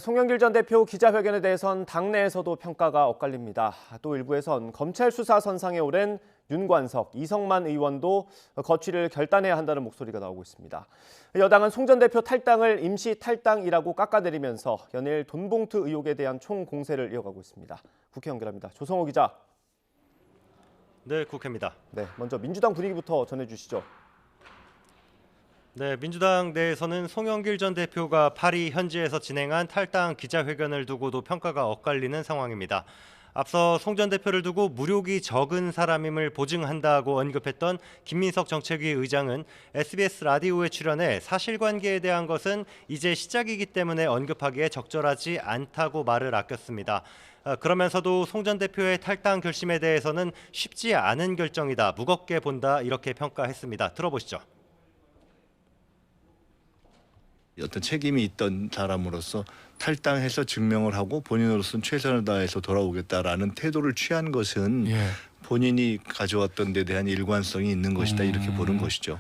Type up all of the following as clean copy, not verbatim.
송영길 전 대표 기자회견에 대해선 당내에서도 평가가 엇갈립니다. 또 일부에선 검찰 수사 선상에 오른 윤관석, 이성만 의원도 거취를 결단해야 한다는 목소리가 나오고 있습니다. 여당은 송 전 대표 탈당을 임시 탈당이라고 깎아내리면서 연일 돈봉투 의혹에 대한 총공세를 이어가고 있습니다. 국회 연결합니다. 조성호 기자. 네, 국회입니다. 네, 먼저 민주당 분위기부터 전해주시죠. 네, 민주당 내에서는 송영길 전 대표가 파리 현지에서 진행한 탈당 기자회견을 두고도 평가가 엇갈리는 상황입니다. 앞서 송 전 대표를 두고 무력이 적은 사람임을 보증한다고 언급했던 김민석 정책위 의장은 SBS 라디오에 출연해 사실관계에 대한 것은 이제 시작이기 때문에 언급하기에 적절하지 않다고 말을 아꼈습니다. 그러면서도 송 전 대표의 탈당 결심에 대해서는 쉽지 않은 결정이다, 무겁게 본다 이렇게 평가했습니다. 들어보시죠. 어떤 책임이 있던 사람으로서 탈당해서 증명을 하고 본인으로서는 최선을 다해서 돌아오겠다라는 태도를 취한 것은 본인이 가져왔던 데 대한 일관성이 있는 것이다 이렇게 보는 것이죠.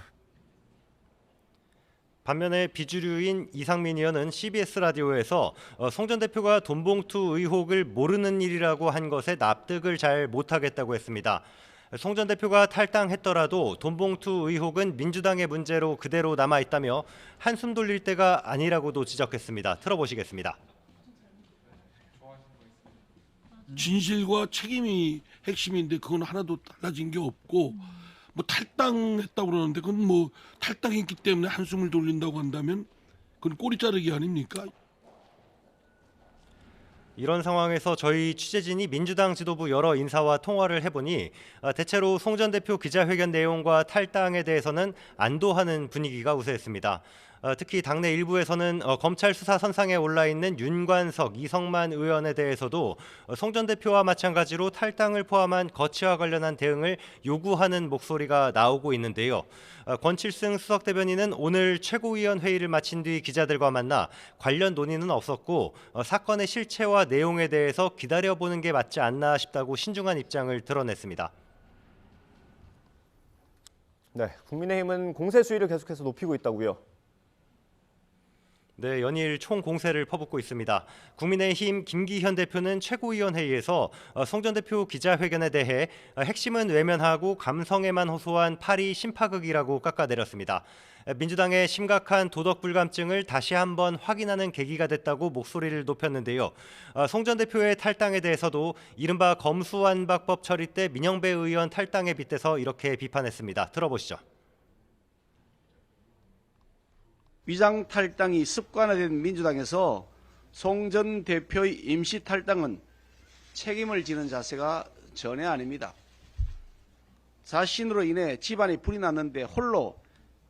반면에 비주류인 이상민 의원은 CBS 라디오에서 송 전 대표가 돈봉투 의혹을 모르는 일이라고 한 것에 납득을 잘 못하겠다고 했습니다. 송 전 대표가 탈당했더라도 돈봉투 의혹은 민주당의 문제로 그대로 남아있다며 한숨 돌릴 때가 아니라고도 지적했습니다. 들어보시겠습니다. 진실과 책임이 핵심인데 그건 하나도 달라진 게 없고 뭐 탈당했다고 그러는데 그건 뭐 탈당했기 때문에 한숨을 돌린다고 한다면 그건 꼬리 자르기 아닙니까? 이런 상황에서 저희 취재진이 민주당 지도부 여러 인사와 통화를 해보니 대체로 송 전 대표 기자회견 내용과 탈당에 대해서는 안도하는 분위기가 우세했습니다. 특히 당내 일부에서는 검찰 수사 선상에 올라있는 윤관석, 이성만 의원에 대해서도 송 전 대표와 마찬가지로 탈당을 포함한 거취와 관련한 대응을 요구하는 목소리가 나오고 있는데요. 권칠승 수석대변인은 오늘 최고위원 회의를 마친 뒤 기자들과 만나 관련 논의는 없었고 사건의 실체와 내용에 대해서 기다려보는 게 맞지 않나 싶다고 신중한 입장을 드러냈습니다. 네, 국민의힘은 공세 수위를 계속해서 높이고 있다고요. 네, 연일 총공세를 퍼붓고 있습니다. 국민의힘 김기현 대표는 최고위원회의에서 송 전 대표 기자회견에 대해 핵심은 외면하고 감성에만 호소한 파리 심파극이라고 깎아내렸습니다. 민주당의 심각한 도덕 불감증을 다시 한번 확인하는 계기가 됐다고 목소리를 높였는데요. 송 전 대표의 탈당에 대해서도 이른바 검수완박법 처리 때 민영배 의원 탈당에 빗대서 이렇게 비판했습니다. 들어보시죠. 위장 탈당이 습관화된 민주당에서 송 전 대표의 임시 탈당은 책임을 지는 자세가 전혀 아닙니다. 자신으로 인해 집안이 불이 났는데 홀로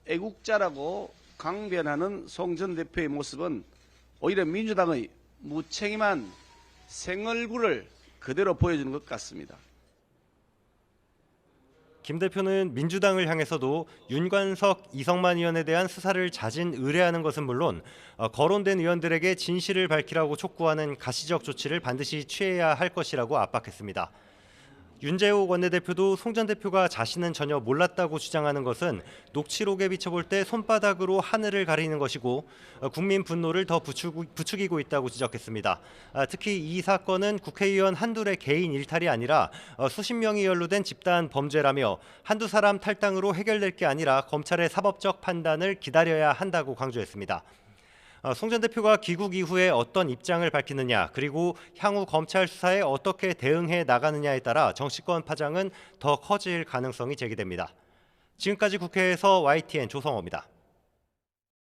애국자라고 강변하는 송 전 대표의 모습은 오히려 민주당의 무책임한 생얼굴을 그대로 보여주는 것 같습니다. 김 대표는 민주당을 향해서도 윤관석, 이성만 의원에 대한 수사를 자진 의뢰하는 것은 물론 거론된 의원들에게 진실을 밝히라고 촉구하는 가시적 조치를 반드시 취해야 할 것이라고 압박했습니다. 윤재욱 원내대표도 송 전 대표가 자신은 전혀 몰랐다고 주장하는 것은 녹취록에 비춰볼 때 손바닥으로 하늘을 가리는 것이고 국민 분노를 더 부추기고 있다고 지적했습니다. 특히 이 사건은 국회의원 한둘의 개인 일탈이 아니라 수십 명이 연루된 집단 범죄라며 한두 사람 탈당으로 해결될 게 아니라 검찰의 사법적 판단을 기다려야 한다고 강조했습니다. 송 전 대표가 귀국 이후에 어떤 입장을 밝히느냐, 그리고 향후 검찰 수사에 어떻게 대응해 나가느냐에 따라 정치권 파장은 더 커질 가능성이 제기됩니다. 지금까지 국회에서 YTN 조성호입니다.